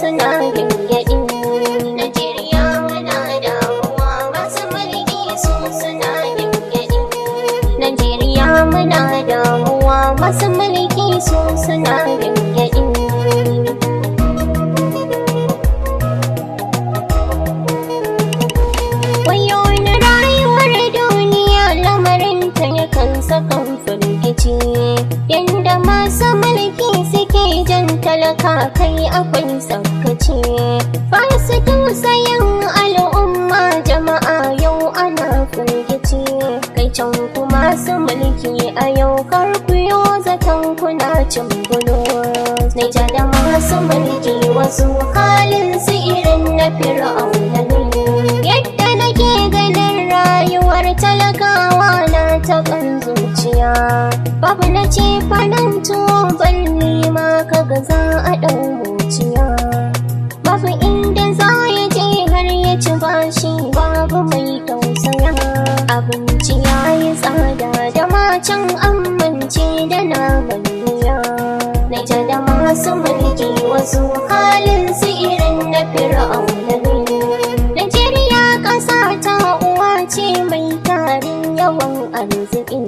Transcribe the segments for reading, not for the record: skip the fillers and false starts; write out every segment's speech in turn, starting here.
suna gyangyaɗi. Najeriya muna damuwa masu mulki su suna gyangyaɗi. Najeriya muna damuwa masu mulki su suna gyangyaɗi. Wayoyin rayuwar duniya lamarinta yakan sakan firgici, yanda masu mulki suke jan talaka kai akwai sakaci. Ba su tausayin al'umma jama'a yau ana firgici. Kai can kuma su mulki a yau karkuyo zaton kuna cin bulus. Naija da masu mulki wasu halin su irin na fir'auna ne. Yadda nake ganin rayuwar talakawa na taɓan zuciya, babu na ce fanan tuwo balli ma kaga za a ɗau muciya. Babu inda za ya je har ya ci bashi, babu mai tausaya. Abinci ya yi tsada da macen amince da naman miya. Naija da masu mulki wasu halin su irin na fir'auna ne. Najeriya ƙasa ta uwa ce mai tarin yawan arziki,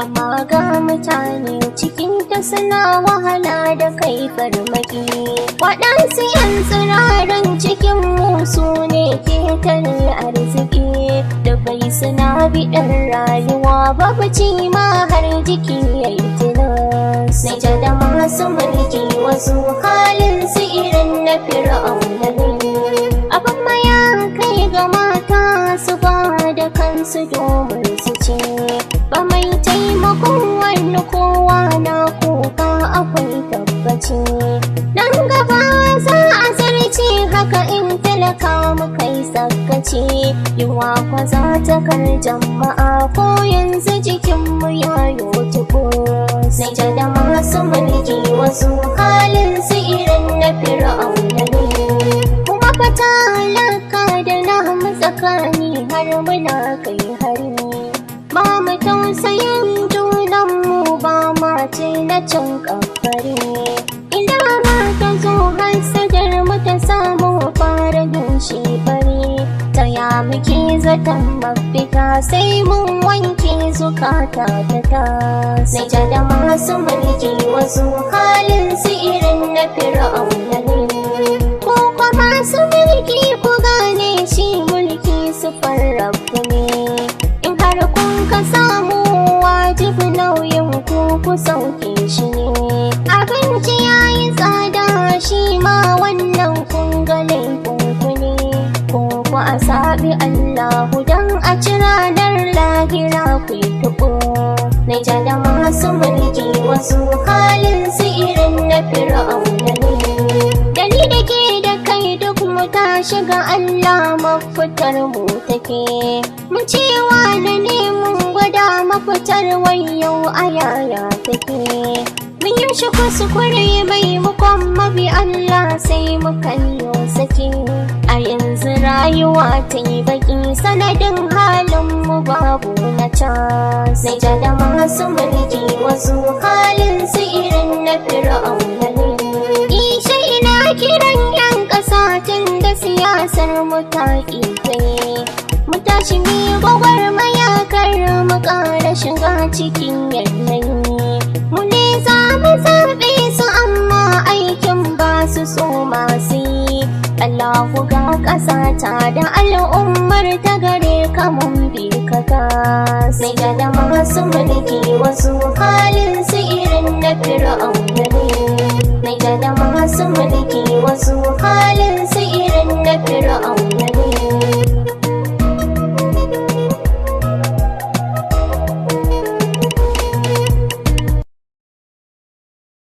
amma ga mutane cikinta suna wahala da kai farmaki. Waɗansu 'yan tsiraran cikin musu ne ke tare arziki, da bai suna biɗar rayuwa babu ci ma har jiki ya yi tilas. Naija da masu mulki wasu halin su irin na fir'auna ne. Abin maya kai ga mata su ba da kansu domin su ce, ba mai taimakon wani kowa na kuka akwai tabbaci. Nan gaba za a zarce haka in talaka muka yi sakaci. Yiwa kwa za ta kar jama'a ko yanzu jikinmu ya yi tubus. Naija da masu mulki wasu halin su irin na fir'auna ne. Kuma fa talaka da namu tsakani har muna kai hari. Ba mu tausayin junanmu ba ma ce na cin kafari. Ina ma ta zo hasadar mu ta samu fara yin shi bari. Ta ya muke zaton mafita sai mun wanke zukata ta tas. Naija da masu mulki wasu halin su irin na fir'auna ne. Ko kwa masu mulki ku gane shi mulki sufar rabu ne. In har kun ka samu wajibi nauyin ku sauke shi ne. Abinci ya yi tsada shi ma wannan kun ga laifin ku ne. Ko ku a saɓi Allahu don a ci ranar lahira ku yi tuɓo. Naija da masu mulki wasu halin su irin na fir'auna ne. Dani da ke da kai duk mu ta shiga Allah mafitar mu take. Mu cewa na neman gwada mafitar wayo a yaya take. Mun yi shi kuskure maimakon mabi Allah sai muka yi sake. A yanzu rayuwa ta yi baki sanadin halin mu babu na cas. Naija da masu mulki wasu halin su irin na fir'auna ne. Ishe ina kiran 'yan ƙasa tun da siyasar mu ta ƙiƙaye. Mu tashi mi gwagwarmaya kar mu ƙara shiga cikin yanayi. Mu ne za mu zaɓe su amma aikin ba su so masu yi. Allahu ga ƙasa ta da al'ummar ta gare ka mun bi ka gas. Naija da masu mulki wasu halin su irin na fir'auna ne. Naija da masu mulki wasu halin su